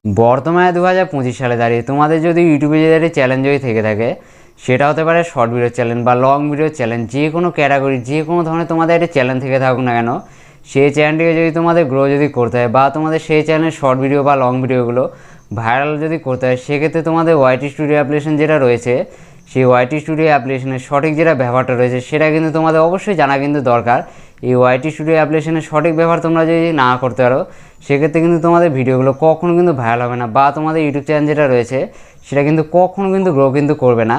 বর্তমানে 2025 সালে দাঁড়িয়ে তোমাদের যদি ইউটিউবে যদি চ্যালেঞ্জ যদি থেকে থাকে, সেটা হতে পারে শর্ট ভিডিও চ্যালেঞ্জ বা লং ভিডিও চ্যালেঞ্জ, যে কোনো ক্যাটাগরি যে কোনো ধরনের তোমাদের একটা চ্যালেঞ্জ থেকে থাকুক না কেন, সেই চ্যানেলটিকে যদি তোমাদের গ্রো যদি করতে হয় বা তোমাদের সেই চ্যানেলের শর্ট ভিডিও বা লং ভিডিওগুলো ভাইরাল যদি করতে হয়, সেক্ষেত্রে তোমাদের ওয়াইটি স্টুডিও অ্যাপ্লিকেশন যেটা রয়েছে, সেই ওয়াইটি স্টুডিও অ্যাপ্লিকেশনের সঠিক যেটা ব্যবহারটা রয়েছে সেটা কিন্তু তোমাদের অবশ্যই জানা কিন্তু দরকার। এই ওয়াইটি স্টুডিও অ্যাপ্লিকেশনের সঠিক ব্যবহার তোমরা যদি না করতে পারো, সেক্ষেত্রে কিন্তু তোমাদের ভিডিওগুলো কখনো কিন্তু ভাইরাল হবে না বা তোমাদের ইউটিউব চ্যানেল যেটা রয়েছে সেটা কিন্তু কখনো কিন্তু গ্রো কিন্তু করবে না।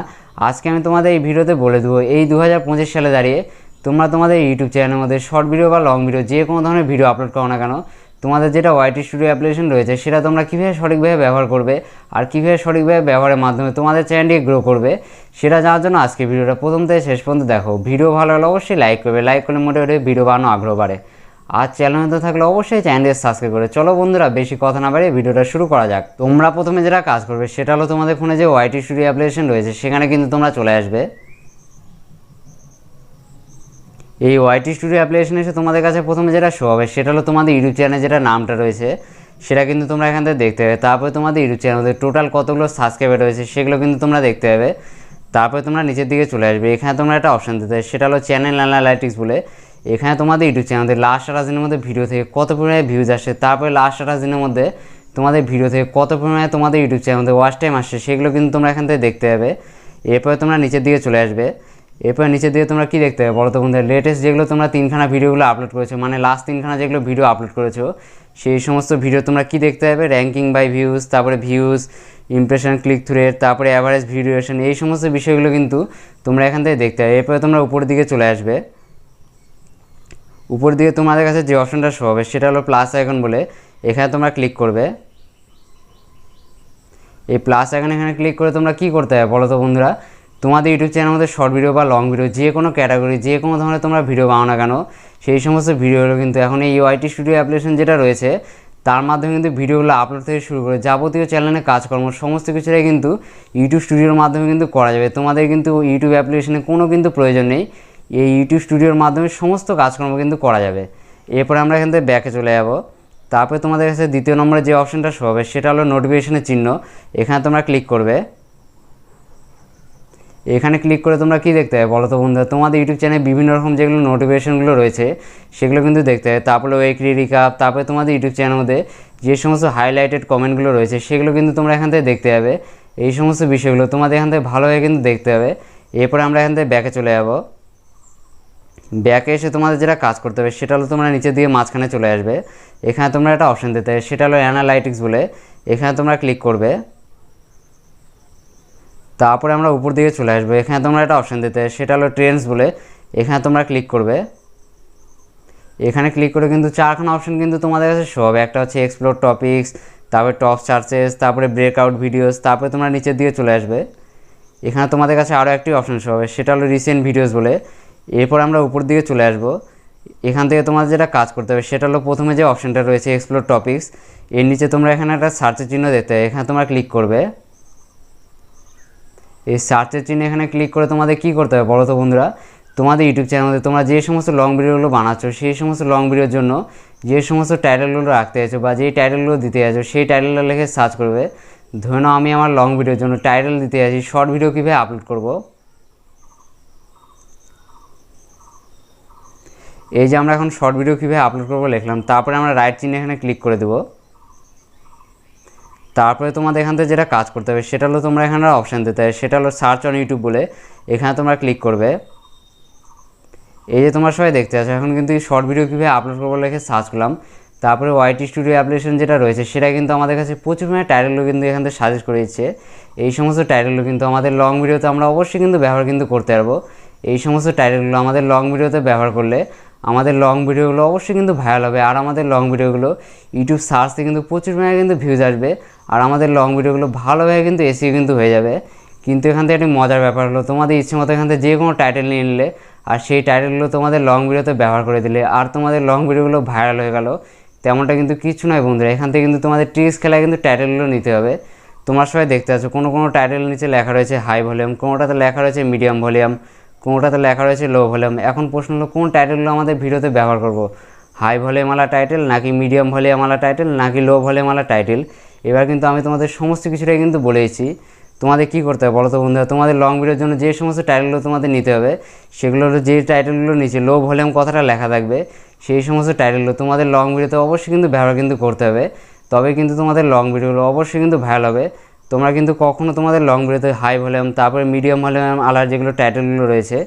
আজকে আমি তোমাদের এই ভিডিওতে বলে দেবো, এই 2025 সালে দাঁড়িয়ে তোমরা তোমাদের ইউটিউব চ্যানেলের মধ্যে শর্ট ভিডিও বা লং ভিডিও যে কোনো ধরনের ভিডিও আপলোড করো না কেন, তোমাদের যেটা ওয়াইটি স্টুডিও অ্যাপ্লিকেশন রয়েছে সেটা তোমরা কীভাবে সঠিকভাবে ব্যবহার করবে আর কীভাবে সঠিকভাবে ব্যবহারের মাধ্যমে তোমাদের চ্যানেলটিকে গ্রো করবে, সেটা জানার জন্য আজকে ভিডিওটা প্রথম থেকে শেষ পর্যন্ত দেখো। ভিডিও ভালো হলে অবশ্যই লাইক করবে, লাইক করলে মোটিভেট হয়ে ভিডিও বানানো আগ্রহ বাড়ে। আর চ্যানেল তো থাকলে অবশ্যই চ্যানেলটি সাবস্ক্রাইব করে। চলো বন্ধুরা, বেশি কথা না বাড়িয়ে ভিডিওটা শুরু করা যাক। তোমরা প্রথমে যেটা কাজ করবে সেটা হলো, তোমাদের ফোনে যে ওয়াইটি স্টুডিও অ্যাপ্লিকেশন রয়েছে সেখানে কিন্তু তোমরা চলে আসবে। এই ওয়াইটি স্টুডিও অ্যাপ্লিকেশন এসে তোমাদের কাছে প্রথমে যেটা শো হবে সেটা হলো তোমাদের ইউটিউব চ্যানেলে যেটা নামটা রয়েছে সেটা কিন্তু তোমরা এখান থেকে দেখতে পাবে। তারপরে তোমাদের ইউটিউব চ্যানেলে টোটাল কতগুলো সাবস্ক্রাইবার রয়েছে সেগুলো কিন্তু তোমরা দেখতে পাবে। তারপরে তোমরা নিচের দিকে চলে আসবে, এখানে তোমরা একটা অপশান দিতে হবে, সেটা হলো চ্যানেল অ্যানালাইটিক্স বলে। এখানে তোমাদের ইউটিউব চ্যানেলে লাস্ট 28 দিনের মধ্যে ভিডিও থেকে কত পরিমাণে ভিউজ আসে, তারপরে লাস্ট 28 দিনের মধ্যে তোমাদের ভিডিও থেকে কত পরিমাণে তোমাদের ইউটিউব চ্যানেলে ওয়াচ টাইম আসছে সেগুলো কিন্তু তোমরা এখান থেকে দেখতে পাবে। এরপরে তোমরা নিচের দিকে চলে আসবে। এরপর নিচের দিকে তোমরা কী দেখতে হবে বলো তো বন্ধুরা, লেটেস্ট যেগুলো তোমরা 3খানা ভিডিওগুলো আপলোড করেছো, মানে লাস্ট 3খানা যেগুলো ভিডিও আপলোড করেছো সেই সমস্ত ভিডিও তোমরা কী দেখতে হবে, র্যাঙ্কিং বাই ভিউজ, তারপরে views, impression, click through rate, তারপরে অ্যাভারেজ ভিউ ডিউরেশন, এই সমস্ত বিষয়গুলো কিন্তু তোমরা এখান থেকে দেখতে হবে। এরপরে তোমরা উপরের দিকে চলে আসবে। উপরের দিকে তোমাদের কাছে যে অপশনটা শো হবে সেটা হলো প্লাস আইকন বলে, এখানে তোমরা ক্লিক করবে। এই প্লাস আইকন এখানে ক্লিক করে তোমরা কী করতে হবে বলো তো বন্ধুরা, তোমাদের ইউটিউব চ্যানেলের মধ্যে শর্ট ভিডিও বা লং ভিডিও যে কোনো ক্যাটাগরি যে কোনো ধরনের তোমরা ভিডিও বানাও না কেন, সেই সমস্ত ভিডিওগুলো কিন্তু এখন এই ওয়াইটি স্টুডিও অ্যাপ্লিকেশন যেটা রয়েছে তার মাধ্যমে কিন্তু ভিডিওগুলো আপলোড থেকে শুরু করে যাবতীয় চ্যানেলে কাজকর্ম সমস্ত কিছুটাই কিন্তু ইউটিউব স্টুডিওর মাধ্যমে কিন্তু করা যাবে। তোমাদের কিন্তু ইউটিউব অ্যাপ্লিকেশনে কোনো কিন্তু প্রয়োজন নেই, এই ইউটিউব স্টুডিওর মাধ্যমে সমস্ত কাজকর্ম কিন্তু করা যাবে। এরপরে আমরা এখান থেকে ব্যাকে চলে যাব। তারপরে তোমাদের কাছে দ্বিতীয় নম্বরে যে অপশনটা শো হবে সেটা হলো নোটিফিকেশনের চিহ্ন, এখানে তোমরা ক্লিক করবে। এখানে ক্লিক করে তোমরা কী দেখতে হবে বলো তো বন্ধুরা, তোমাদের ইউটিউব চ্যানেলে বিভিন্ন রকম যেগুলো নোটিফিকেশনগুলো রয়েছে সেগুলো কিন্তু দেখতে হবে। তারপরে উইকলি রিকাপ, তারপরে তোমাদের ইউটিউব চ্যানেলের মধ্যে যে সমস্ত হাইলাইটেড কমেন্টগুলো রয়েছে সেগুলো কিন্তু তোমরা এখান থেকে দেখতে হবে। এই সমস্ত বিষয়গুলো তোমাদের এখান থেকে ভালোভাবে কিন্তু দেখতে হবে। এরপরে আমরা এখান থেকে ব্যাকে চলে যাব। ব্যাকে এসে তোমাদের যেটা কাজ করতে হবে সেটা হলো, তোমরা নিচের দিকে মাঝখানে চলে আসবে, এখানে তোমরা একটা অপশান দিতে হবে, সেটা হলো অ্যানালাইটিক্স বলে, এখানে তোমরা ক্লিক করবে। তারপরে আমরা উপর দিকে চলে আসবো, এখানে তোমরা একটা অপশান দিতে হবে, সেটা হলো ট্রেন্ডস বলে, এখানে তোমরা ক্লিক করবে। এখানে ক্লিক করে কিন্তু 4খানা অপশান কিন্তু তোমাদের কাছে শো হবে, একটা হচ্ছে এক্সপ্লোর টপিক্স, তারপরে টপ সার্চেস, তারপরে ব্রেকআউট ভিডিওস, তারপরে তোমরা নিচের দিকে চলে আসবে। এখানে তোমাদের কাছে আরও একটি অপশান শো হবে, সেটা হলো রিসেন্ট ভিডিওস বলে। এরপর আমরা উপর দিকে চলে আসবো, এখান থেকে তোমাদের যেটা কাজ করতে হবে সেটা হলো, প্রথমে যে অপশানটা রয়েছে এক্সপ্লোর টপিক্স, এর নিচে তোমরা এখানে একটা সার্চের চিহ্ন দেখতে হবে, এখানে তোমরা ক্লিক করবে। এই সার্চের চিহ্ন এখানে ক্লিক করে তোমাদের কী করতে হবে বলো তো বন্ধুরা, তোমাদের ইউটিউব চ্যানেলে তোমরা যে সমস্ত লং ভিডিওগুলো বানাচ্ছ সেই সমস্ত লং ভিডিওর জন্য যে সমস্ত টাইটেলগুলো রাখতে চাইছো বা যেই টাইটেলগুলো দিতে চাইছো সেই টাইটেলটা লিখে সার্চ করবে। ধরে নাও আমি আমার লং ভিডিওর জন্য টাইটেল দিতে চাইছি শর্ট ভিডিও কীভাবে আপলোড করব। এই যে আমরা এখন শর্ট ভিডিও কীভাবে আপলোড করবো লিখলাম, তারপরে আমরা রাইট চিহ্ন এখানে ক্লিক করে দেবো। তারপরে তোমাদের এখান থেকে যেটা কাজ করতে হবে সেটা হলো, তোমরা এখানে অপশান দিতে হবে, সেটা হলো সার্চ অন ইউটিউব বলে, এখানে তোমরা ক্লিক করবে। এই যে তোমরা সবাই দেখতে পাচ্ছ এখন কিন্তু এই শর্ট ভিডিও কীভাবে আপলোড করবো লিখে সার্চ করলাম। তারপরে ওয়াইটি স্টুডিও অ্যাপ্লিকেশন যেটা রয়েছে সেটা কিন্তু আমাদের কাছে প্রচুর পরিমাণে টাইটেলগুলো কিন্তু এখান থেকে সাজেস্ট করে দিচ্ছে। এই সমস্ত টাইটেলগুলো কিন্তু আমাদের লং ভিডিওতে আমরা অবশ্যই কিন্তু ব্যবহার কিন্তু করতে পারবো। এই সমস্ত টাইটেলগুলো আমাদের লং ভিডিওতে ব্যবহার করলে আমাদের লং ভিডিওগুলো অবশ্যই কিন্তু ভাইরাল হবে, আর আমাদের লং ভিডিওগুলো ইউটিউব সার্চে কিন্তু প্রচুর পরিমাণে কিন্তু ভিউজ আসবে, আর আমাদের লং ভিডিওগুলো ভালোভাবে কিন্তু এসিও কিন্তু হয়ে যাবে। কিন্তু এখান থেকে একটি মজার ব্যাপার হলো, তোমাদের ইচ্ছে মতো এখান থেকে যে কোনো টাইটেল নিয়ে নিলে আর সেই টাইটেলগুলো তোমাদের লং ভিডিওতে ব্যবহার করে দিলে আর তোমাদের লং ভিডিওগুলো ভাইরাল হয়ে গেল, তেমনটা কিন্তু কিছু নয় বন্ধুরা। এখান থেকে কিন্তু তোমাদের ট্রিক্স খেলায় কিন্তু টাইটেলগুলো নিতে হবে। তোমরা সবাই দেখতে পাচ্ছ কোনো টাইটেল নিচে লেখা রয়েছে হাই ভলিউম, কোনোটাতে লেখা রয়েছে মিডিয়াম ভলিউম, কোনোটাতে লেখা রয়েছে লো ভলিউম। এখন প্রশ্ন হলো কোন টাইটেলগুলো আমাদের ভিডিওতে ব্যবহার করব, হাই ভলিউমওয়ালা টাইটেল নাকি মিডিয়াম ভলিউমওয়ালা টাইটেল নাকি লো ভলিউমওয়ালা টাইটেল। এবার কিন্তু আমি তোমাদের সমস্ত কিছুটাই কিন্তু বলেছি। তোমাদের কী করতে হবে বলো তো বন্ধুরা, তোমাদের লং ভিডিওর জন্য যে সমস্ত টাইটেলগুলো তোমাদের নিতে হবে সেগুলো হলো যে টাইটেলগুলো নিচে লো ভলিউম কথাটা লেখা থাকবে সেই সমস্ত টাইটেলগুলো তোমাদের লং ভিডিওতে অবশ্যই কিন্তু ব্যবহার কিন্তু করতে হবে, তবে কিন্তু তোমাদের লং ভিডিওগুলো অবশ্যই কিন্তু ভাইরাল হবে। তোমরা কিন্তু কখনও তোমাদের লং ভিডিওতে হাই ভলিউম তারপরে মিডিয়াম ভলিউম আলার যেগুলো টাইটেলগুলো রয়েছে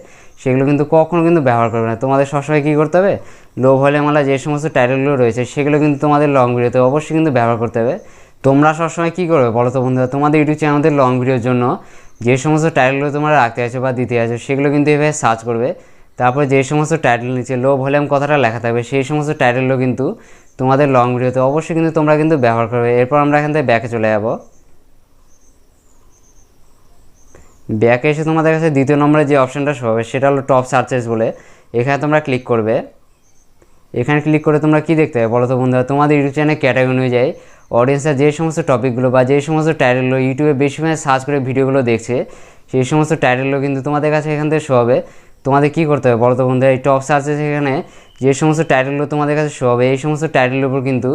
সেগুলো কিন্তু কখনও কিন্তু ব্যবহার করবে না। তোমাদের সবসময় কী করতে হবে, লো ভলিউম আলা যে সমস্ত টাইটেলগুলো রয়েছে সেগুলো কিন্তু তোমাদের লং ভিডিওতে অবশ্যই কিন্তু ব্যবহার করতে হবে। তোমরা সবসময় কী করবে বলো তো বন্ধুরা, তোমাদের ইউটিউব চ্যানেলের লং ভিডিওর জন্য যে সমস্ত টাইটেলগুলো তোমরা রাখতে আছো বা দিতে আছো সেগুলো কিন্তু এভাবে সার্চ করবে, তারপরে যে সমস্ত টাইটেল নিচে লো ভলিউম কথাটা লেখা থাকবে সেই সমস্ত টাইটেলগুলো কিন্তু তোমাদের লং ভিডিওতে অবশ্যই কিন্তু তোমরা কিন্তু ব্যবহার করবে। এরপর আমরা এখান থেকে ব্যাকে চলে যাব। ব্যাকে এসে তোমাদের কাছে দ্বিতীয় নম্বরে যে অপশানটা শো হবে সেটা হলো টপ সার্চেস বলে, এখানে তোমরা ক্লিক করবে। এখানে ক্লিক করে তোমরা কী দেখতে হবে বলো তো বন্ধুরা, তোমাদের ইউটিউব চ্যানেল ক্যাটাগরি অনুযায়ী অডিয়েন্সরা যে সমস্ত টপিকগুলো বা যে সমস্ত টাইটেলগুলো ইউটিউবে বেশি সার্চ করে ভিডিওগুলো দেখছে সেই সমস্ত টাইটেলগুলো কিন্তু তোমাদের কাছে এখান থেকে শো হবে। তোমাদের কী করতে হবে বলো তো বন্ধুরা, এই টপ সার্চেস এখানে যে সমস্ত টাইটেলগুলো তোমাদের কাছে শো হবে এই সমস্ত টাইটেলের উপর কিন্তু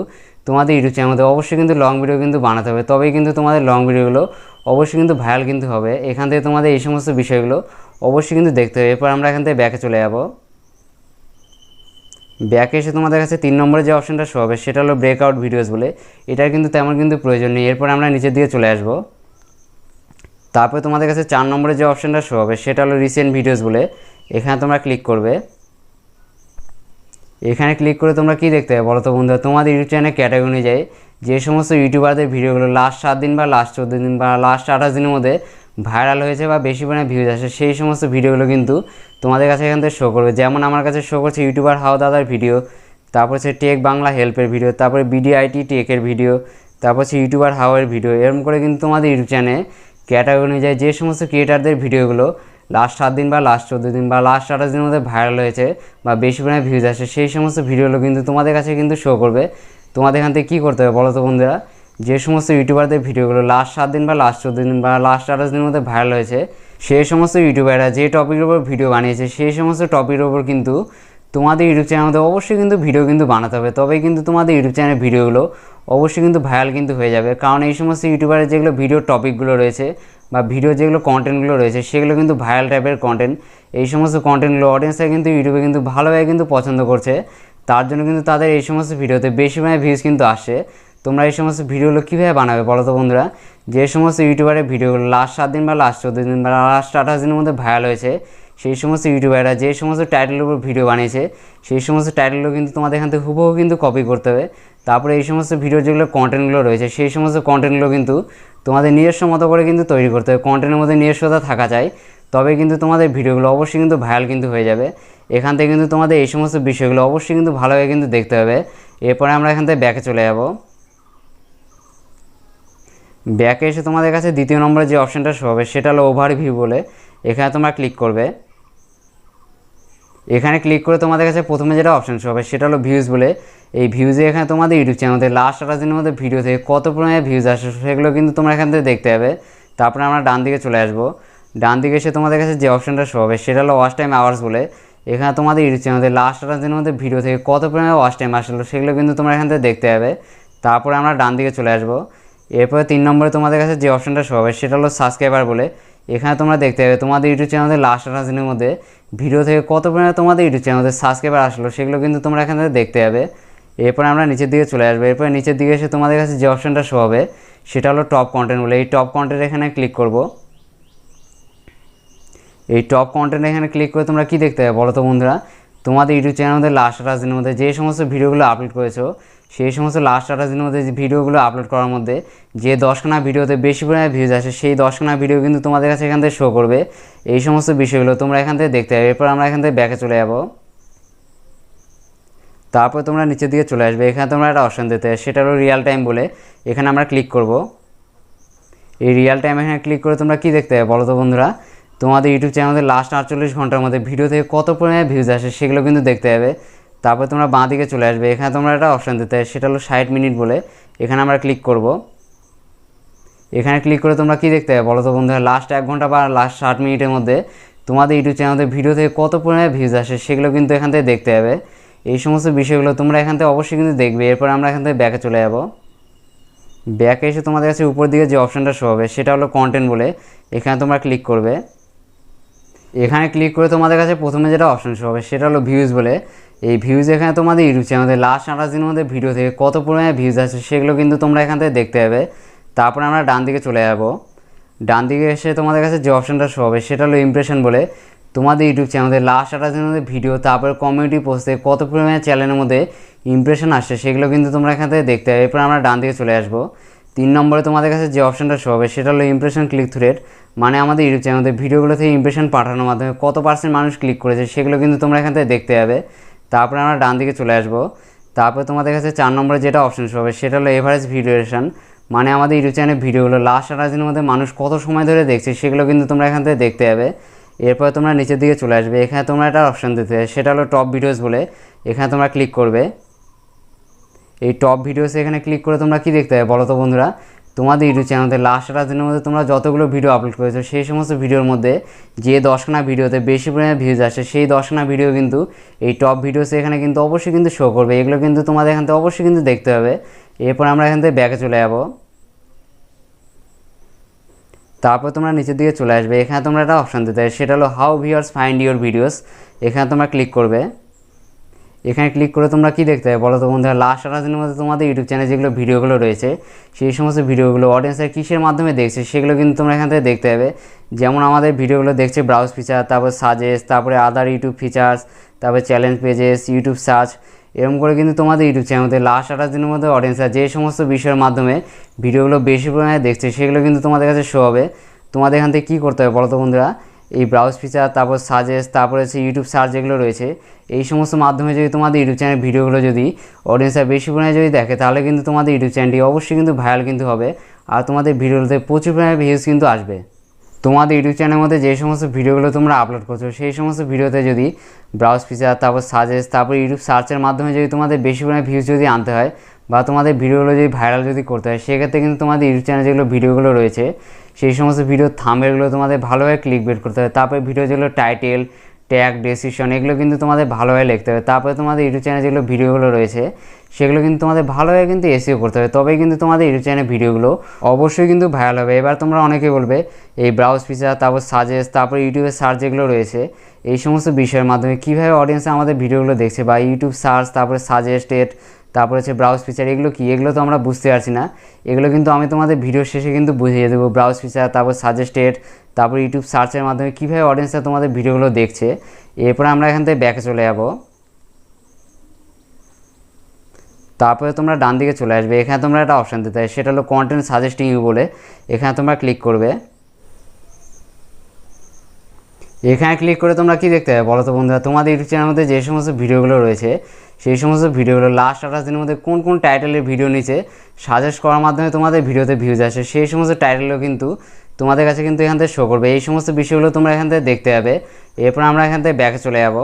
তোমাদের ইউটিউব চ্যানেলে অবশ্যই কিন্তু লং ভিডিও কিন্তু বানাতে হবে, তবেই কিন্তু তোমাদের লং ভিডিওগুলো অবশ্যই কিন্তু ভাইরাল কিন্তু হবে। এখান থেকে তোমাদের এই সমস্ত বিষয়গুলো অবশ্যই কিন্তু দেখতে হবে। এরপর আমরা এখান থেকে ব্যাকে চলে যাব। ব্যাকে এসে তোমাদের কাছে 3 নম্বরে যে অপশানটা শো হবে সেটা হলো ব্রেকআউট ভিডিওস বলে, এটার কিন্তু তেমন কিন্তু প্রয়োজন নেই। এরপর আমরা নিচের দিকে চলে আসব। তারপরে তোমাদের কাছে 4 নম্বরে যে অপশানটা শো হবে সেটা হলো রিসেন্ট ভিডিওস বলে, এখানে তোমরা ক্লিক করবে। এখানে ক্লিক করে তোমরা কী দেখতে হবে বলো তো বন্ধুরা, তোমাদের ইউটিউব চ্যানেল ক্যাটাগরি অনুযায়ী যে সমস্ত ইউটিউবারদের ভিডিওগুলো লাস্ট 7 দিন বা লাস্ট 14 দিন বা লাস্ট 28 দিনের মধ্যে ভাইরাল হয়েছে বা বেশি পরিমাণে ভিউজ আসে সেই সমস্ত ভিডিওগুলো কিন্তু তোমাদের কাছে এখান থেকে শো করবে। যেমন আমার কাছে শো করছে ইউটিউবার হাও দাদার ভিডিও, তারপর হচ্ছে টেক বাংলা হেল্পের ভিডিও, তারপরে বিডিআইটি টেকের ভিডিও, তারপর হচ্ছে ইউটিউবার হাওয়ের ভিডিও। এরকম করে কিন্তু তোমাদের ইউটিউব চ্যানেলে ক্যাটাগরি অনুযায়ী যে সমস্ত ক্রিয়েটারদের ভিডিওগুলো লাস্ট 7 দিন বা লাস্ট 14 দিন বা লাস্ট 28 দিনের মধ্যে ভাইরাল হয়েছে বা বেশি পরিমাণে ভিউজ আসে সেই সমস্ত ভিডিওগুলো কিন্তু তোমাদের কাছে কিন্তু শো করবে। তোমাদের এখান থেকে কী করতে হবে বলো তো বন্ধুরা, যে সমস্ত ইউটিউবারদের ভিডিওগুলো লাস্ট 7 দিন বা লাস্ট 14 দিন বা লাস্ট 28 দিনের মধ্যে ভাইরাল হয়েছে সেই সমস্ত ইউটিউবাররা যে টপিকের উপর ভিডিও বানিয়েছে সেই সমস্ত টপিকের উপর কিন্তু তোমাদের ইউটিউব চ্যানেলে অবশ্যই কিন্তু ভিডিও কিন্তু বানাতে হবে, তবেই কিন্তু তোমাদের ইউটিউব চ্যানেলের ভিডিওগুলো অবশ্যই কিন্তু ভাইরাল কিন্তু হয়ে যাবে। কারণ এই সমস্ত ইউটিউবারের যেগুলো ভিডিও টপিকগুলো রয়েছে বা ভিডিও যেগুলো কন্টেন্টগুলো রয়েছে সেগুলো কিন্তু ভাইরাল টাইপের কন্টেন্ট, এই সমস্ত কন্টেন্টগুলো অডিয়েন্সরা কিন্তু ইউটিউবে কিন্তু ভালোভাবে কিন্তু পছন্দ করছে, তার জন্য কিন্তু তাদের এই সমস্ত ভিডিওতে বেশি পরিমাণে ভিউজ কিন্তু আসে। তোমরা এই সমস্ত ভিডিওগুলো কীভাবে বানাবে বলো তো বন্ধুরা, যে সমস্ত ইউটিউবারের ভিডিওগুলো লাস্ট 7 দিন বা লাস্ট 14 দিন বা লাস্ট 28 দিনের মধ্যে ভাইরাল হয়েছে সেই সমস্ত ইউটিউবাররা যে সমস্ত টাইটেলের উপর ভিডিও বানিয়েছে সেই সমস্ত টাইটেলগুলো কিন্তু তোমাদের এখান থেকে হুবহু কিন্তু কপি করতে হবে। তারপরে এই সমস্ত ভিডিওর যেগুলো কন্টেন্টগুলো রয়েছে সেই সমস্ত কন্টেন্টগুলো কিন্তু তোমাদের নিজস্ব মতো করে কিন্তু তৈরি করতে হবে। কন্টেন্টের মধ্যে নিজস্বতা থাকা চাই, তবে কিন্তু তোমাদের ভিডিওগুলো অবশ্যই কিন্তু ভাইরাল কিন্তু হয়ে যাবে। এখান থেকে কিন্তু তোমাদের এই সমস্ত বিষয়গুলো অবশ্যই কিন্তু ভালোভাবে কিন্তু দেখতে হবে। এরপরে আমরা এখান থেকে ব্যাকে চলে যাব। ব্যাকে এসে তোমাদের কাছে দ্বিতীয় নম্বরে যে অপশানটা শো হবে সেটা হলো ওভারভিউ বলে, এখানে তোমরা ক্লিক করবে। এখানে ক্লিক করে তোমাদের কাছে প্রথমে যেটা অপশান শো হবে সেটা হলো ভিউজ বলে, এই ভিউজে এখানে তোমাদের ইউটিউব চ্যানেলে লাস্ট 28 দিনের মধ্যে ভিডিও থেকে কত পরিমাণে ভিউজ আসে সেগুলো কিন্তু তোমরা এখান থেকে দেখতে হবে। তারপরে আমরা ডান দিকে চলে আসবো। ডান দিকে এসে তোমাদের কাছে যে অপশানটা শো হবে সেটা হলো ওয়াচ টাইম আওয়ার্স বলে, এখানে তোমাদের ইউটিউব চ্যানেলে লাস্ট 28 দিনের মধ্যে ভিডিও থেকে কত পরিমাণে ওয়াচ টাইম আসলো সেগুলো কিন্তু তোমরা এখান থেকে দেখতে হবে। তারপরে আমরা ডান দিকে চলে আসবো। এরপরে 3 নম্বরে তোমাদের কাছে যে অপশানটা শো হবে সেটা হলো সাবস্ক্রাইবার বলে, এখানে তোমরা দেখতে হবে তোমাদের ইউটিউব চ্যানেলে লাস্ট 28 দিনের মধ্যে ভিডিও থেকে কত পরিমাণে তোমাদের ইউটিউব চ্যানেলে সাবস্ক্রাইবার আসলো সেগুলো কিন্তু তোমরা এখান থেকে দেখতে হবে। এরপরে আমরা নিচের দিকে চলে আসবো। এরপরে নিচের দিকে এসে তোমাদের কাছে যে অপশানটা শো হবে সেটা হলো টপ কন্টেন্ট বলে, এই টপ কন্টেন্ট এখানে ক্লিক করব। এই টপ কন্টেন্ট এখানে ক্লিক করে তোমরা কী দেখতে হবে বলো তো বন্ধুরা, তোমাদের ইউটিউব চ্যানেলের লাস্ট 28 দিনের মধ্যে যে সমস্ত ভিডিওগুলো আপলোড করেছো সেই সমস্ত লাস্ট 28 দিনের মধ্যে যে ভিডিওগুলো আপলোড করার মধ্যে যে 10খানা ভিডিওতে বেশি পরিমাণে ভিউজ আসে সেই 10খানা ভিডিও কিন্তু তোমাদের কাছে এখান থেকে শো করবে। এই সমস্ত বিষয়গুলো তোমরা এখান থেকে দেখতে হবে। এরপর আমরা এখান থেকে ব্যাকে চলে যাব। তারপর তোমরা নিচের দিকে চলে আসবে। এখানে তোমরা একটা অপশান দিতে হবে সেটা হলো রিয়েল টাইম বলে, এখানে আমরা ক্লিক করব। এই রিয়েল টাইম এখানে ক্লিক করে তোমরা কী দেখতে হবে বলো তো বন্ধুরা, তোমাদের ইউটিউব চ্যানেলে লাস্ট 48 ঘন্টার মধ্যে ভিডিও থেকে কত পরিমাণে ভিউজ আসে সেগুলো কিন্তু দেখতে হবে। তারপর তোমরা বাঁ দিকে চলে আসবে। এখানে তোমরা একটা অপশান দিতে হবে সেটা হলো 60 মিনিট বলে, এখানে আমরা ক্লিক করব। এখানে ক্লিক করে তোমরা কী দেখতে হবে বলো তো বন্ধুরা, লাস্ট 1 ঘন্টা বা লাস্ট 60 মিনিটের মধ্যে তোমাদের ইউটিউব চ্যানেলে ভিডিও থেকে কত পরিমাণে ভিউজ আসে সেগুলো কিন্তু এখান থেকে দেখতে হবে। এই সমস্ত বিষয়গুলো তোমরা এখান থেকে অবশ্যই কিন্তু দেখবে। এরপর আমরা এখান থেকে ব্যাকে চলে যাব। ব্যাকে এসে তোমাদের কাছে উপর দিকে যে অপশানটা শো হবে সেটা হলো কন্টেন্ট বলে, এখানে তোমরা ক্লিক করবে। এখানে ক্লিক করে তোমাদের কাছে প্রথমে যেটা অপশান শো হবে সেটা হলো ভিউজ বলে। এই ভিউজ এখানে তোমাদের ইউটিউব চ্যানেলে লাস্ট 28 দিনের মধ্যে ভিডিও থেকে কত পরিমাণে ভিউজ আছে সেগুলো কিন্তু তোমরা এখান থেকে দেখতে পাবে। তারপরে আমরা ডান দিকে চলে যাব। ডান দিকে এসে তোমাদের কাছে যে অপশানটা শো হবে সেটা হলো ইমপ্রেশন বলে। তোমাদের ইউটিউব চ্যানেলে লাস্ট 28 দিনের মধ্যে ভিডিও, তারপরে কমিউনিটি পোস্টে কত পরিমাণে চ্যানেলের মধ্যে ইমপ্রেশন আসছে সেগুলো কিন্তু তোমরা এখান থেকে দেখতে হবে। এরপর আমরা ডান দিকে চলে আসবো। 3 নম্বরে তোমাদের কাছে যে অপশানটা শো হবে সেটা হলো ইমপ্রেশন ক্লিক থ্রু রেট, মানে আমাদের ইউটিউব চ্যানেলে ভিডিওগুলো থেকে ইমপ্রেশন পাঠানোর মাধ্যমে কত % মানুষ ক্লিক করেছে সেগুলো কিন্তু তোমরা এখান থেকে দেখতে হবে। তারপরে আমরা ডান দিকে চলে আসবো। তারপরে তোমাদের কাছে 4 নম্বরে যেটা অপশান শো হবে সেটা হলো এভারেজ ভিডিও ডিউরেশন, মানে আমাদের ইউটিউব চ্যানেলে ভিডিওগুলো লাস্ট 28 দিনের মধ্যে মানুষ কত সময় ধরে দেখছে সেগুলো কিন্তু তোমরা এখান থেকে দেখতে হবে। এরপরে তোমরা নিচের দিকে চলে আসবে। এখানে তোমরা একটা অপশান দিতে হবে সেটা হলো টপ ভিডিওস বলে, এখানে তোমরা ক্লিক করবে। এই টপ ভিডিওস এখানে ক্লিক করে তোমরা কি দেখতে হবে বলো তো বন্ধুরা, তোমাদের ইউটিউব চ্যানেলে লাস্ট 28 দিনের মধ্যে তোমরা যতগুলো ভিডিও আপলোড করেছো সেই সমস্ত ভিডিওর মধ্যে যে 10খানা ভিডিওতে বেশি পরিমাণে ভিউজ আসে সেই 10খানা ভিডিও কিন্তু এই টপ ভিডিওস এখানে কিন্তু অবশ্যই কিন্তু শো করবে। এগুলো কিন্তু তোমাদের এখান থেকে অবশ্যই কিন্তু দেখতে হবে। এরপর আমরা এখান থেকে ব্যাকে চলে যাব। তারপর তোমরা নিচের দিকে চলে আসবে। এখানে তোমরা একটা অপশান দিতে হবে সেটা হলো how viewers find your videos, এখানে তোমরা ক্লিক করবে। এখানে ক্লিক করে তোমরা কি দেখতে হবে বলো তো বন্ধুরা, লাস্ট 28 দিনের মধ্যে তোমাদের ইউটিউব চ্যানেলে যেগুলো ভিডিওগুলো রয়েছে সেই সমস্ত ভিডিওগুলো অডিয়েন্সের কিসের মাধ্যমে দেখছে সেগুলো কিন্তু তোমরা এখান থেকে দেখতে হবে। যেমন আমাদের ভিডিওগুলো দেখছে ব্রাউজ ফিচার, তারপর সাজেস্ট, তারপরে আদার ইউটিউব ফিচার্স, তারপরে চ্যালেঞ্জ পেজেস, ইউটিউব সার্চ, এরকম করে কিন্তু তোমাদের ইউটিউব চ্যানেলে লাস্ট 28 দিনের মধ্যে অডিয়েন্সরা যে সমস্ত বিষয়ের মাধ্যমে ভিডিওগুলো বেশি পরিমাণে দেখছে সেগুলো কিন্তু তোমাদের কাছে শো হবে। তোমাদের এখান থেকে কী করতে হবে বলো তো বন্ধুরা, এই ব্রাউজ ফিচার, তারপর সাজেস্ট, তারপরে হচ্ছে ইউটিউব সার্চ যেগুলো রয়েছে এই সমস্ত মাধ্যমে যদি তোমাদের ইউটিউব চ্যানেল ভিডিওগুলো যদি অডিয়েন্সরা বেশি পরিমাণে যদি দেখে তাহলে কিন্তু তোমাদের ইউটিউব চ্যানেলটি অবশ্যই কিন্তু ভাইরাল কিন্তু হবে, আর তোমাদের ভিডিওতে প্রচুর পরিমাণে ভিউজ কিন্তু আসবে। তোমাদের ইউটিউব চ্যানেলের মধ্যে যে সমস্ত ভিডিওগুলো তোমরা আপলোড করছো সেই সমস্ত ভিডিওতে যদি ব্রাউজ ফিচার, তারপর সাজেস্ট, তারপর ইউটিউব সার্চের মাধ্যমে যদি তোমাদের বেশি পরিমাণে ভিউজ যদি আনতে হয় বা তোমাদের ভিডিওগুলো যদি ভাইরাল যদি করতে হয় সেক্ষেত্রে কিন্তু তোমাদের ইউটিউব চ্যানেলে যেগুলো ভিডিওগুলো রয়েছে সেই সমস্ত ভিডিওর থাম্বনেলগুলো তোমাদের ভালোভাবে ক্লিকবেট করতে হবে। তারপরে ভিডিও যেগুলো টাইটেল, ট্যাগ, ডেসক্রিপশন এগুলো কিন্তু তোমাদের ভালোভাবে লিখতে হবে। তারপরে তোমাদের ইউটিউব চ্যানেলে যেগুলো ভিডিওগুলো রয়েছে সেগুলো কিন্তু তোমাদের ভালোভাবে কিন্তু এসইও করতে হবে, তবেই কিন্তু তোমাদের ইউটিউব চ্যানেলে ভিডিওগুলো অবশ্যই কিন্তু ভাইরাল হবে। এবার তোমরা অনেকে বলবে এই ব্রাউজ ফিচার, তারপর সাজেস্ট, তারপর ইউটিউবের সার্চ যেগুলো রয়েছে এই সমস্ত বিষয়ের মাধ্যমে কীভাবে অডিয়েন্স আমাদের ভিডিওগুলো দেখছে, বা ইউটিউব সার্চ, তারপরে সাজেস্টেড, তারপরে হচ্ছে ব্রাউজ ফিচার এগুলো কি, এগুলো তো আমরা বুঝতে পারছি না। এগুলো কিন্তু আমি তোমাদের ভিডিও শেষে কিন্তু বুঝিয়ে দেবো। ব্রাউজ ফিচার, তারপর সাজেস্টেড, তারপর ইউটিউব সার্চের মাধ্যমে কীভাবে অডিয়েন্সরা তোমাদের ভিডিওগুলো দেখছে। এরপরে আমরা এখান থেকে ব্যাকে চলে যাব। তারপরে তোমরা ডান দিকে চলে আসবে। এখানে তোমরা একটা অপশান দিতে হয় সেটা হলো কন্টেন্ট সাজেস্টিং ইউ বলে, এখানে তোমরা ক্লিক করবে। এখানে ক্লিক করে তোমরা কি দেখতে হবে বলো তো বন্ধুরা, তোমাদের ইউটিউব চ্যানেলের মধ্যে যে সমস্ত ভিডিওগুলো রয়েছে সেই সমস্ত ভিডিওগুলো লাস্ট 28 দিনের মধ্যে কোন কোন টাইটেলের ভিডিও নিচে সাজেস্ট করার মাধ্যমে তোমাদের ভিডিওতে ভিউজ আসে সেই সমস্ত টাইটেলও কিন্তু তোমাদের কাছে কিন্তু এখান থেকে শো করবে। এই সমস্ত বিষয়গুলো তোমরা এখান থেকে দেখতে হবে। এরপর আমরা এখান থেকে ব্যাকে চলে যাব।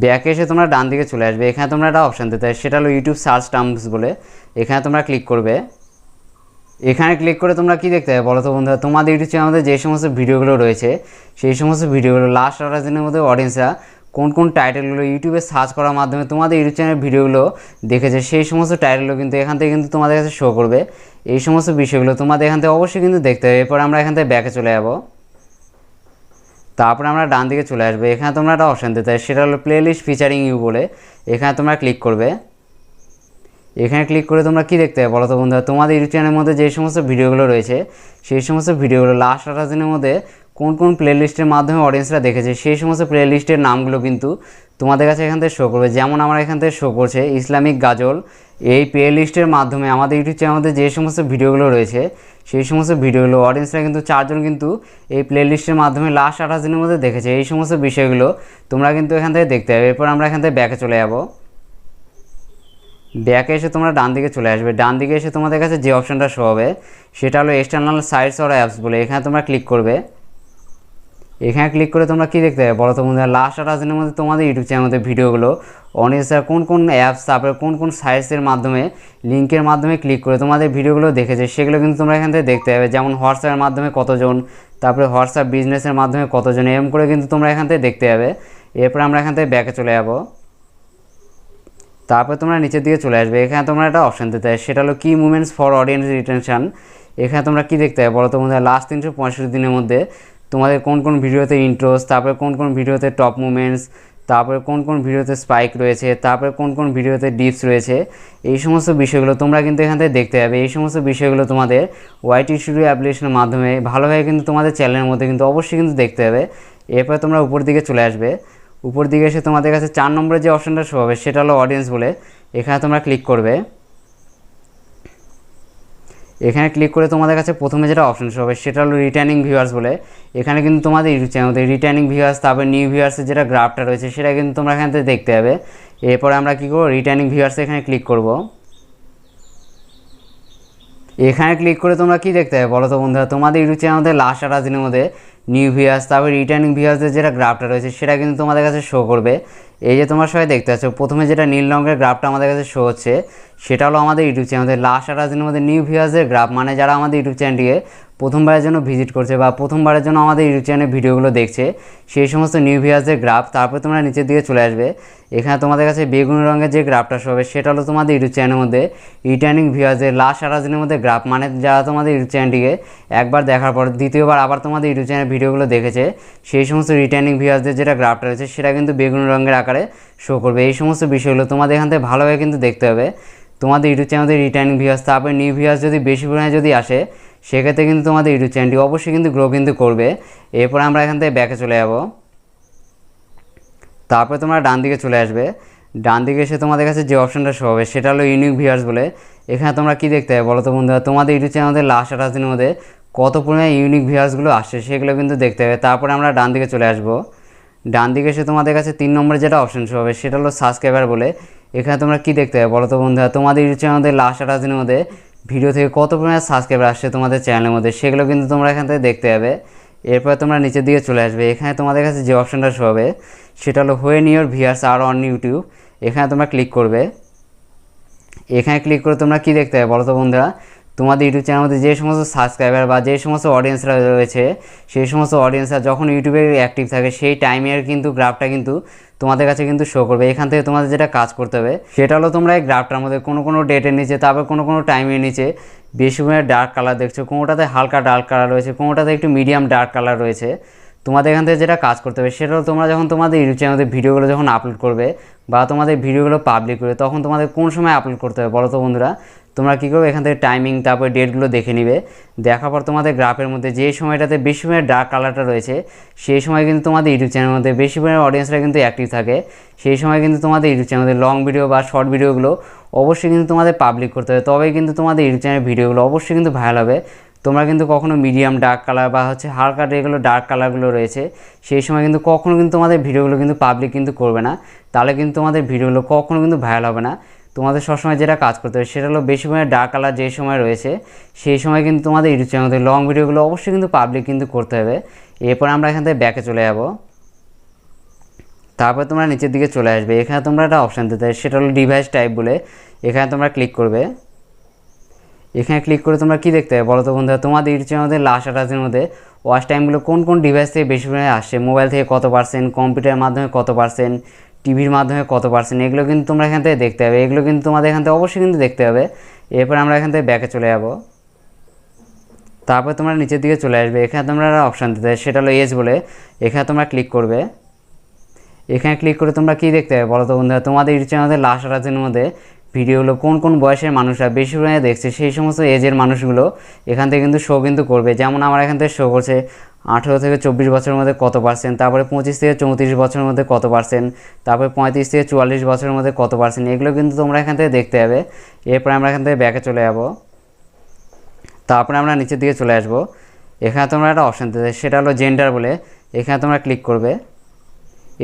ব্যাকে এসে তোমরা ডান দিকে চলে আসবে। এখানে তোমরা একটা অপশান দিতে হয় সেটা হলো ইউটিউব সার্চ টার্মস বলে, এখানে তোমরা ক্লিক করবে। এখানে ক্লিক করে তোমরা কি দেখতে হবে বলো তো বন্ধুরা, তোমাদের ইউটিউব চ্যানেলে যে সমস্ত ভিডিওগুলো রয়েছে সেই সমস্ত ভিডিওগুলো লাস্ট 28 দিনের মধ্যে অডিয়েন্সরা কোন কোন টাইটেলগুলো ইউটিউবে সার্চ করার মাধ্যমে তোমাদের ইউটিউব চ্যানেলের ভিডিওগুলো দেখেছে সেই সমস্ত টাইটেলগুলো কিন্তু এখান থেকে কিন্তু তোমাদের কাছে শো করবে। এই সমস্ত বিষয়গুলো তোমাদের এখান থেকে অবশ্যই কিন্তু দেখতে হবে। এরপর আমরা এখান থেকে ব্যাকে চলে যাব। তারপরে আমরা ডান দিকে চলে আসবে। এখানে তোমরা একটা অপশান দিতে হয় সেটা হলো প্লেলিস্ট ফিচারিং ইউ বলে, এখানে তোমরা ক্লিক করবে। এখানে ক্লিক করে তোমরা কি দেখতে হবে বলো তো বন্ধুরা, তোমাদের ইউটিউব চ্যানেলের মধ্যে যে সমস্ত ভিডিওগুলো রয়েছে সেই সমস্ত ভিডিওগুলো লাস্ট 28 দিনের মধ্যে কোন কোন প্লেলিস্টের মাধ্যমে অডিয়েন্সরা দেখেছে সেই সমস্ত প্লেলিস্টের নামগুলো কিন্তু তোমাদের কাছে এখান থেকে শো করবে। যেমন আমার এখান থেকে শো করছে ইসলামিক গাজল, এই প্লেলিস্টের মাধ্যমে আমাদের ইউটিউব চ্যানেলের মধ্যে যে সমস্ত ভিডিওগুলো রয়েছে সেই সমস্ত ভিডিওগুলো অডিয়েন্সরা কিন্তু 4 জন কিন্তু এই প্লেলিস্টের মাধ্যমে লাস্ট 28 দিনের মধ্যে দেখেছে। এই সমস্ত বিষয়গুলো তোমরা কিন্তু এখান থেকে দেখতে হবে। এরপর আমরা এখান থেকে ব্যাকে চলে যাব। ব্যাকে এসে তোমরা ডান দিকে চলে আসবে। ডান দিকে এসে তোমাদের কাছে যে অপশানটা শো হবে সেটা হলো এক্সটার্নাল সাইটস অর অ্যাপস বলে, এখানে তোমরা ক্লিক করবে। এখানে ক্লিক করে তোমরা কি দেখতে হবে বলো তো বন্ধুরা, লাস্ট 28 দিনের মধ্যে তোমাদের ইউটিউব চ্যানেলের ভিডিওগুলো অডিয়েন্সরা কোন কোন অ্যাপস, তারপরে কোন কোন সাইটসের মাধ্যমে লিঙ্কের মাধ্যমে ক্লিক করে তোমাদের ভিডিওগুলো দেখেছে সেগুলো কিন্তু তোমরা এখান থেকে দেখতে হবে। যেমন হোয়াটসঅ্যাপের মাধ্যমে কতজন, তারপরে হোয়াটসঅ্যাপ বিজনেসের মাধ্যমে কতজন, এরকম করে কিন্তু তোমরা এখান থেকে দেখতে হবে। এরপর আমরা এখান থেকে ব্যাকে চলে যাব। তারপর তোমরা নিচের দিকে চলে আসবে, এখানে তোমরা একটা অপশান দিতে হবে, সেটা হলো কি মুভমেন্টস ফর অডিয়েন্স রিটেনশন। এখানে তোমরা কি দেখতে হবে বলো তো বন্ধুরা, লাস্ট 365 দিনের মধ্যে তোমাদের কোন কোন ভিডিওতে ইন্ট্রোস, তারপরে কোন কোন ভিডিওতে টপ মুভমেন্টস, তারপরে কোন কোন ভিডিওতে স্পাইক রয়েছে, তারপরে কোন কোন ভিডিওতে ডিপস রয়েছে, এই সমস্ত বিষয়গুলো তোমরা কিন্তু এখান থেকে দেখতে হবে। এই সমস্ত বিষয়গুলো তোমাদের ওয়াইটি স্টুডিও অ্যাপ্লিকেশনের মাধ্যমে ভালোভাবে কিন্তু তোমাদের চ্যানেলের মধ্যে কিন্তু অবশ্যই কিন্তু দেখতে হবে। এরপর তোমরা উপর দিকে চলে আসবে, উপর দিকে এসে তোমাদের কাছে 4 নম্বরের যে অপশানটা শো হবে সেটা হলো অডিয়েন্স বলে, এখানে তোমরা ক্লিক করবে। এখানে ক্লিক করে তোমাদের কাছে প্রথমে যেটা অপশন শো হবে সেটা হলো রিটার্নিং ভিউয়ার্স বলে। এখানে কিন্তু তোমাদের ইউটিউব চ্যানেলে রিটার্নিং ভিউয়ার্স, তারপর নিউ ভিউয়ার্সের যেটা গ্রাফটা রয়েছে সেটা কিন্তু তোমরা এখান থেকে দেখতে হবে। এরপরে আমরা কী করবো, রিটার্নিং ভিউয়ার্সে এখানে ক্লিক করব। এখানে ক্লিক করে তোমরা কি দেখতে হবে বলো তো বন্ধুরা, তোমাদের ইউটিউব চ্যানেলে লাস্ট 28 দিনের মধ্যে নিউ ভিউয়ার্স, তারপর রিটার্নিং ভিউয়ার্সের যেটা গ্রাফটা রয়েছে সেটা কিন্তু তোমাদের কাছে শো করবে। এই যে তোমরা সবাই দেখতে পাচ্ছ, প্রথমে যেটা নীল রঙের গ্রাফটা আমাদের কাছে শো হচ্ছে সেটা হলো আমাদের ইউটিউব চ্যানেলে লাস্ট 28 দিনের মধ্যে নিউ ভিউয়ার্সের গ্রাফ, মানে যারা আমাদের ইউটিউব চ্যানেলটিকে প্রথমবারের জন্য ভিজিট করছে বা প্রথমবারের জন্য আমাদের ইউটিউব চ্যানেলের ভিডিওগুলো দেখছে সেই সমস্ত নিউ ভিউয়ার্সের গ্রাফ। তারপর তোমরা নিচের দিকে চলে আসবে, এখানে তোমাদের কাছে বেগুনি রঙের যে গ্রাফটা শো হবে সেটা হলো তোমাদের ইউটিউব চ্যানেলের মধ্যে রিটার্নিং ভিউয়ার্সের লাস্ট 28 দিনের মধ্যে গ্রাফ, মানে যারা তোমাদের ইউটিউব চ্যানেলটিকে একবার দেখার পর দ্বিতীয়বার আবার তোমাদের ইউটিউব চ্যানেল ভিডিওগুলো দেখেছে সেই সমস্ত রিটার্নিং ভিউয়ার্সদের যেটা গ্রাফটা রয়েছে সেটা কিন্তু বেগুনি রঙের আকারে শো করবে। এই সমস্ত বিষয়গুলো তোমাদের এখান থেকে ভালোভাবে কিন্তু দেখতে হবে। তোমাদের ইউটিউব চ্যানেলে রিটার্নিং ভিউয়ার্স, তারপরে নিউ ভিউয়ার্স যদি বেশি পরিমাণে যদি আসে সেক্ষেত্রে কিন্তু তোমাদের ইউটিউব চ্যানেলটি অবশ্যই কিন্তু গ্রো কিন্তু করবে। এরপর আমরা এখান থেকে ব্যাকে চলে যাব, তারপরে তোমরা ডান দিকে চলে আসবে। ডান দিকে এসে তোমাদের কাছে যে অপশানটা শো হবে সেটা হলো ইউনিক ভিউয়ার্স বলে। এখানে তোমরা কি দেখতে হবে বলো তো বন্ধুরা, তোমাদের ইউটিউব চ্যানেলে লাস্ট 28 দিনের মধ্যে কত পরিমাণে ইউনিক ভিউয়ার্সগুলো আসছে সেগুলো কিন্তু দেখতে হবে। তারপরে আমরা ডান দিকে চলে আসবো, ডান দিকে এসে তোমাদের কাছে 3 নম্বরে যেটা অপশান শো হবে সেটা হলো সাবস্ক্রাইবার বলে। এখানে তোমরা কি দেখতে হবে বলো তো বন্ধুরা, তোমাদের ইউটিউব চ্যানেলে লাস্ট 28 দিনের মধ্যে ভিডিও থেকে কত পরিমাণে সাবস্ক্রাইবার আসছে তোমাদের চ্যানেলের মধ্যে সেগুলো কিন্তু তোমরা এখান থেকে দেখতে হবে। এরপর তোমরা নিচের দিকে চলে আসবে, এখানে তোমাদের কাছে যে অপশানটা শো হবে সেটা হলো when your viewers are on YouTube. এখানে তোমরা ক্লিক করবে। এখানে ক্লিক করে তোমরা কি দেখতে হবে বলো তো বন্ধুরা, তোমাদের ইউটিউব চ্যানেলের মধ্যে যে সমস্ত সাবস্ক্রাইবার বা যে সমস্ত অডিয়েন্সরা রয়েছে সেই সমস্ত অডিয়েন্সরা যখন ইউটিউবে অ্যাক্টিভ থাকে সেই টাইমের কিন্তু গ্রাফটা কিন্তু তোমাদের কাছে কিন্তু শো করবে। এখান থেকে তোমাদের যেটা কাজ করতে হবে সেটা হলো তোমরা এই গ্রাফটার মধ্যে কোনো কোনো ডেটের নিচে, তারপর কোনো কোনো টাইমের নিচে বেশি পরিমাণে ডার্ক কালার দেখছো, কোনোটাতে হালকা ডার্ক কালার রয়েছে, কোনোটাতে একটু মিডিয়াম ডার্ক কালার রয়েছে। তোমাদের এখান থেকে যেটা কাজ করতে হবে সেটা হলো তোমরা যখন তোমাদের ইউটিউব চ্যানেলে ভিডিওগুলো যখন আপলোড করবে বা তোমাদের ভিডিওগুলো পাবলিক করবে তখন তোমাদের কোন সময় আপলোড করতে হবে বলো তো বন্ধুরা। তোমরা কী করবে, এখান থেকে টাইমিং তারপর ডেটগুলো দেখে নিবে। দেখার পর তোমাদের গ্রাফের মধ্যে যে সময়টাতে বেশি পরিমাণে ডার্ক কালারটা রয়েছে সেই সময় কিন্তু তোমাদের ইউটিউব চ্যানেলের মধ্যে বেশি পরিমাণে অডিয়েন্সরা কিন্তু অ্যাক্টিভ থাকে। সেই সময় কিন্তু তোমাদের ইউটিউব চ্যানেলে লং ভিডিও বা শর্ট ভিডিওগুলো অবশ্যই কিন্তু তোমাদের পাবলিক করতে হবে, তবেই কিন্তু তোমাদের ইউটিউব চ্যানেলের ভিডিওগুলো অবশ্যই কিন্তু ভাইরাল হবে। তোমরা কিন্তু কখনো মিডিয়াম ডার্ক কালার বা হচ্ছে হালকা যেগুলো ডার্ক কালারগুলো রয়েছে সেই সময় কিন্তু কখনো কিন্তু তোমাদের ভিডিওগুলো কিন্তু পাবলিক কিন্তু করবে না, তাহলে কিন্তু তোমাদের ভিডিওগুলো কখনো কিন্তু ভাইরাল হবে না। তোমাদের সবসময় যেটা কাজ করতে হবে সেটা হলো বেশি পরিমাণে ডার্ক কালার যে সময় রয়েছে সেই সময় কিন্তু তোমাদের ইউটিউব চ্যানেলে লং ভিডিওগুলো অবশ্যই কিন্তু পাবলিক কিন্তু করতে হবে। এরপর আমরা এখান থেকে ব্যাকে চলে যাব, তারপর তোমরা নিচের দিকে চলে আসবে। এখানে তোমরা একটা অপশান দিতে হবে সেটা হলো ডিভাইস টাইপ বলে। এখানে তোমরা ক্লিক করবে। এখানে ক্লিক করে তোমরা কি দেখতে হবে বলো তো বন্ধুরা, তোমাদের ইউটিউব চ্যানেলের লাস্ট 28 দিনের মধ্যে ওয়াচ টাইমগুলো কোন কোন ডিভাইস থেকে বেশি পরিমাণে আসছে, মোবাইল থেকে কত পার্সেন্ট, কম্পিউটারের মাধ্যমে কত পার্সেন্ট, টিভির মাধ্যমে কত পার্সেন্ট, এগুলো কিন্তু তোমরা এখান থেকে দেখতে হবে। এগুলো কিন্তু তোমাদের এখান থেকে অবশ্যই কিন্তু দেখতে হবে। এরপর আমরা এখান থেকে ব্যাকে চলে যাব, তারপর তোমরা নিচের দিকে চলে আসবে। এখানে তোমরা একটা অপশান দিতে হবে সেটা হলো এজ বলে। এখানে তোমরা ক্লিক করবে। এখানে ক্লিক করে তোমরা কি দেখতে হবে বলো তো বন্ধুরা, তোমাদের ইউটিউব চ্যানেলের লাস্ট 28 দিনের মধ্যে ভিডিওগুলো কোন কোন বয়সের মানুষরা বেশি পরিমাণে দেখছে সেই সমস্ত এজের মানুষগুলো এখান থেকে কিন্তু শো কিন্তু করবে। যেমন আমার এখান থেকে শো করছে 18 থেকে 24 বছরের মধ্যে কত পার্সেন্ট, তারপরে 25 থেকে 34 বছরের মধ্যে কত পার্সেন্ট, তারপরে 35 থেকে 44 বছরের মধ্যে কত পার্সেন্ট, এগুলো কিন্তু তোমরা এখান থেকে দেখতে হবে। এরপরে আমরা এখান থেকে ব্যাকে চলে যাব, তারপরে আমরা নিচের দিকে চলে আসবো। এখানে তোমরা একটা অপশান দিতে সেটা হলো জেন্ডার বলে। এখানে তোমরা ক্লিক করবে।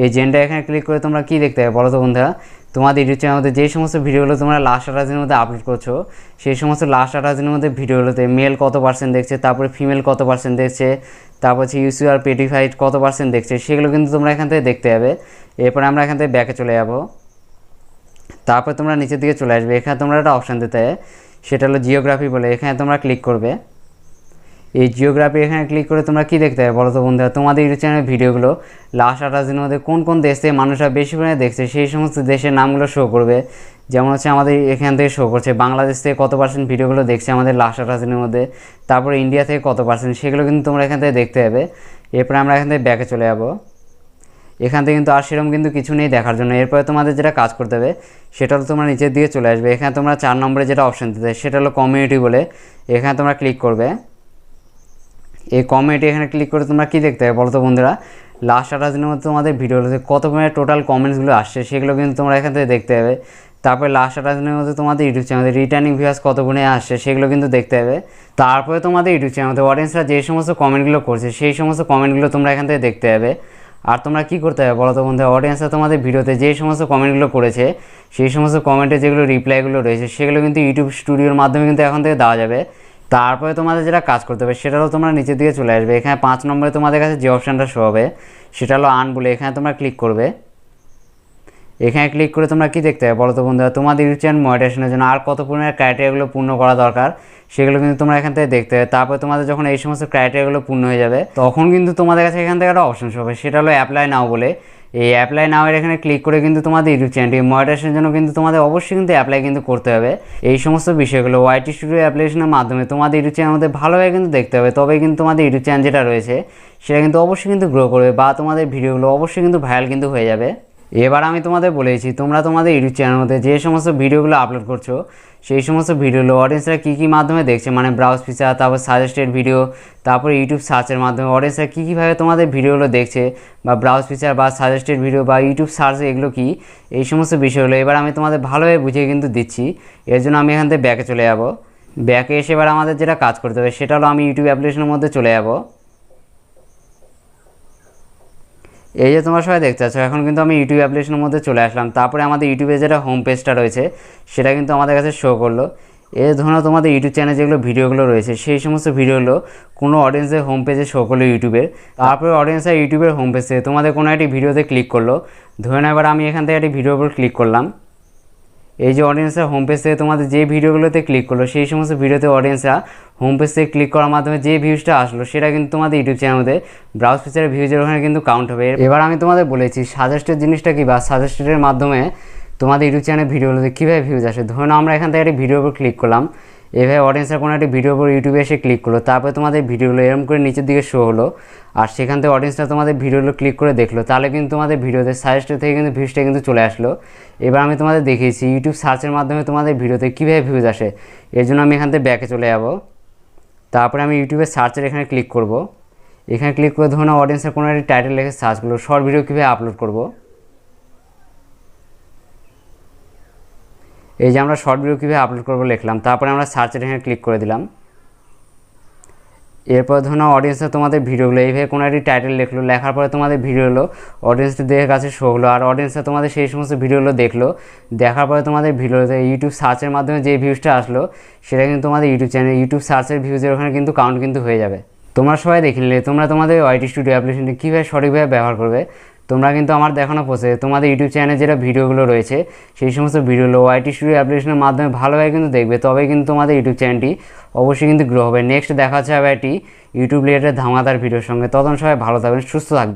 এই জেন্ডার এখানে ক্লিক করে তোমরা কি দেখতে হবে বলো তো বন্ধুরা, তোমাদের ইউটিউব চ্যানেলের মধ্যে যে সমস্ত ভিডিওগুলো তোমরা লাস্ট 28 দিনের মধ্যে আপলোড করছো সেই সমস্ত লাস্ট 28 দিনের মধ্যে ভিডিওগুলোতে মেল কত পার্সেন্ট দেখছে, তারপরে ফিমেল কত পার্সেন্ট দেখছে, তারপর হচ্ছে ইউসিআর পেটিফাইড কত পার্সেন্ট দেখছে, সেগুলো কিন্তু তোমরা এখান থেকে দেখতে হবে। এরপরে আমরা এখান থেকে ব্যাকে চলে যাব, তারপর তোমরা নিচের দিকে চলে আসবে। এখানে তোমরা একটা অপশান দিতে হবে সেটা হলো জিওগ্রাফি বলে। এখানে তোমরা ক্লিক করবে। এই জিওগ্রাফি এখানে ক্লিক করে তোমরা কী দেখতে হবে বলো তো বন্ধুরা, তোমাদের ইউটিউব চ্যানেলের ভিডিওগুলো লাস্ট 28 দিনের মধ্যে কোন কোন দেশ থেকে মানুষরা বেশি পরিমাণে দেখছে সেই সমস্ত দেশের নামগুলো শো করবে। যেমন হচ্ছে আমাদের এখান থেকে শো করছে বাংলাদেশ থেকে কত পার্সেন্ট ভিডিওগুলো দেখছে আমাদের লাস্ট 28 দিনের মধ্যে, তারপরে ইন্ডিয়া থেকে কত পার্সেন্ট, সেগুলো কিন্তু তোমরা এখান থেকে দেখতে হবে। এরপরে আমরা এখান থেকে ব্যাকে চলে যাবো। এখান থেকে কিন্তু আর সেরকম কিন্তু কিছু নেই দেখার জন্য। এরপরে তোমাদের যেটা কাজ করতে হবে সেটা হলো তোমরা নিচের দিকে চলে আসবে। এখানে তোমরা 4 নম্বরে যেটা অপশান দিতে সেটা হলো কমিউনিটি বলে, এখানে তোমরা ক্লিক করবে। এই কমেন্ট এখানে ক্লিক করে তোমরা কী দেখতে হবে বলো তো বন্ধুরা, লাস্ট 28 দিনের মধ্যে তোমাদের ভিডিওগুলোতে কত পরিমাণে টোটাল কমেন্টসগুলো আসছে সেগুলো কিন্তু তোমরা এখান থেকে দেখতে হবে। তারপরে লাস্ট 28 দিনের মধ্যে তোমাদের ইউটিউব চ্যানেলে রিটার্নিং ভিউয়ার্স কত গুণে আসছে সেগুলো কিন্তু দেখতে হবে। তারপরে তোমাদের ইউটিউব চ্যানেলে অডিয়েন্সরা যে সমস্ত কমেন্টগুলো করছে সেই সমস্ত কমেন্টগুলো তোমরা এখান থেকে দেখতে হবে। আর তোমরা কী করতে হবে বলো তো বন্ধুরা, অডিয়েন্সরা তোমাদের ভিডিওতে যে সমস্ত কমেন্টগুলো করেছে সেই সমস্ত কমেন্টে যেগুলো রিপ্লাইগুলো রয়েছে সেগুলো কিন্তু ইউটিউব স্টুডিওর মাধ্যমে কিন্তু এখন থেকে দেওয়া যাবে। তারপরে তোমাদের যেটা কাজ করতে হবে সেটা হলো তোমরা নিচের দিকে চলে আসবে। এখানে 5 নম্বরে তোমাদের কাছে যে অপশানটা শো হবে সেটা হলো আর্ন বলে, এখানে তোমরা ক্লিক করবে। এখানে ক্লিক করে তোমরা কী দেখতে হবে বলো তো বন্ধুরা, তোমাদের ইউটিউব চ্যানেল মনিটাইজেশনের জন্য আর কত পরিমাণের ক্রাইটেরিয়াগুলো পূর্ণ করা দরকার সেগুলো কিন্তু তোমরা এখান থেকে দেখতে হবে। তারপরে তোমাদের যখন এই সমস্ত ক্রাইটেরিয়াগুলো পূর্ণ হয়ে যাবে তখন কিন্তু তোমাদের কাছে এখান থেকে একটা অপশন শো হবে সেটা হলো অ্যাপ্লাই নাও বলে। এই অ্যাপ্লাই নাও এর এখানে ক্লিক করে কিন্তু তোমাদের ইউটিউব চ্যানেলটি মনিটাইজেশনের জন্য কিন্তু তোমাদের অবশ্যই কিন্তু অ্যাপ্লাই কিন্তু করতে হবে। এই সমস্ত বিষয়গুলো ওয়াইটি স্টুডিও অ্যাপ্লিকেশনের মাধ্যমে তোমাদের ইউটিউব চ্যানেলের মধ্যে ভালোভাবে কিন্তু দেখতে হবে, তবেই কিন্তু তোমাদের ইউটিউব চ্যানেল যেটা রয়েছে সেটা কিন্তু অবশ্যই কিন্তু গ্রো করবে বা তোমাদের ভিডিওগুলো অবশ্যই কিন্তু ভাইরাল কিন্তু হয়ে যাবে। এবার আমি তোমাদের বলেছি তোমরা তোমাদের ইউটিউব চ্যানেলের মধ্যে যে সমস্ত ভিডিওগুলো আপলোড করছো সেই সমস্ত ভিডিওগুলো অডিয়েন্সরা কী মাধ্যমে দেখছে, মানে ব্রাউজ ফিচার, তারপর সাজেস্টেড ভিডিও, তারপর ইউটিউব সার্চের মাধ্যমে অডিয়েন্সরা কীভাবে তোমাদের ভিডিওগুলো দেখছে, বা ব্রাউজ ফিচার বা সাজেস্টেড ভিডিও বা ইউটিউব সার্চ এগুলো কি, এই সমস্ত বিষয়গুলো এবার আমি তোমাদের ভালোভাবে বুঝিয়ে কিন্তু দিচ্ছি। এর জন্য আমি এখান থেকে ব্যাকে চলে যাব। ব্যাকে এসে এবার আমাদের যেটা কাজ করতে হবে সেটা হলো আমি ইউটিউব অ্যাপ্লিকেশনের মধ্যে চলে যাব। এই যে তোমরা সবাই দেখতে পাচ্ছ এখন কিন্তু আমি ইউটিউব অ্যাপ্লিকেশনের মধ্যে চলে আসলাম। তারপরে আমাদের ইউটিউবে যেটা হোম পেজটা রয়েছে সেটা কিন্তু আমাদের কাছে শো করলো। এই ধরো তোমাদের ইউটিউব চ্যানেলে যেগুলো ভিডিওগুলো রয়েছে সেই সমস্ত ভিডিওগুলো কোনো অডিয়েন্সের হোম পেজে শো করলো ইউটিউবের। তারপরে অডিয়েন্সের ইউটিউবের হোম পেজে তোমাদের কোনো একটি ভিডিওতে ক্লিক করলো। ধরে নাও এবার আমি এখান থেকে একটি ভিডিওর উপর ক্লিক করলাম। এই যে অডিয়েন্সরা হোম পেজ থেকে তোমাদের যে ভিডিওগুলোতে ক্লিক করলো সেই সমস্ত ভিডিওতে অডিয়েন্সরা হোম পেজ থেকে ক্লিক করার মাধ্যমে যে ভিউজটা আসলো সেটা কিন্তু তোমাদের ইউটিউব চ্যানেলে ব্রাউজ ফিচারের ভিউজের ওখানে কিন্তু কাউন্ট হবে। এবার আমি তোমাদের বলেছি সাজেস্টেড জিনিসটা কি, বা সাজেস্টেডের মাধ্যমে তোমাদের ইউটিউব চ্যানেলের ভিডিওগুলোতে কীভাবে ভিউজ আসে। ধরুন আমরা এখান থেকে একটি ভিডিওর উপর ক্লিক করলাম, এভাবে অডিয়েন্সরা কোনো একটি ভিডিওর উপর ইউটিউবে এসে ক্লিক করলো, তারপরে তোমাদের ভিডিওগুলো এরকম করে নিচের দিকে শো হলো আর সেখান থেকে অডিয়েন্সরা তোমাদের ভিডিওগুলো ক্লিক করে দেখলো, তাহলে কিন্তু তোমাদের ভিডিওতে সাজেস্টেড থেকে কিন্তু ভিউজটা কিন্তু চলে আসলো। এবার আমি তোমাদের দেখিয়েছি ইউটিউব সার্চের মাধ্যমে তোমাদের ভিডিওতে কীভাবে ভিউজ আসে। এর জন্য আমি এখান থেকে ব্যাকে চলে যাব। তারপরে আমি ইউটিউবের সার্চের এখানে ক্লিক করব। এখানে ক্লিক করে ধরুন অডিয়েন্সের কোনো একটি টাইটেল লিখে সার্চ করবো, শর্ট ভিডিও কীভাবে আপলোড করব। এই যে আমরা শর্ট ভিডিও কীভাবে আপলোড করবো লিখলাম, তারপরে আমরা সার্চের এখানে ক্লিক করে দিলাম। এরপর ধরুন অডিয়েন্সরা তোমাদের ভিডিওগুলো এইভাবে কোনো একটি টাইটেল লিখলো, লেখার পরে তোমাদের ভিডিওগুলো অডিয়েন্সদের কাছে শো হলো আর অডিয়েন্সরা তোমাদের সেই সমস্ত ভিডিওগুলো দেখলো। দেখার পরে তোমাদের ভিডিওতে ইউটিউব সার্চের মাধ্যমে যে ভিউজটা আসলো সেটা কিন্তু তোমাদের ইউটিউব চ্যানেল ইউটিউব সার্চের ভিউজের ওখানে কিন্তু কাউন্ট কিন্তু হয়ে যাবে। তোমরা সবাই দেখে নিলে তোমরা তোমাদের ওয়াইটি স্টুডিও অ্যাপ্লিকেশনটি কীভাবে সঠিকভাবে ব্যবহার করবে। তোমরা কিন্তু আমার দেখানো প্রসেসে তোমাদের ইউটিউব চ্যানেলে যেটা ভিডিওগুলো রয়েছে সেই সমস্ত ভিডিওগুলো ওয়াইটি স্টুডিও অ্যাপ্লিকেশনের মাধ্যমে ভালোভাবে কিন্তু দেখবে, তবেই কিন্তু তোমাদের ইউটিউব চ্যানেলটি অবশ্যই কিন্তু গ্রো হবে। নেক্সট দেখা হচ্ছে আবার একটি ইউটিউব রিলেটেড ধামাকাদার ভিডিওর সঙ্গে। তখন সবাই ভালো থাকবেন, সুস্থ থাকবেন।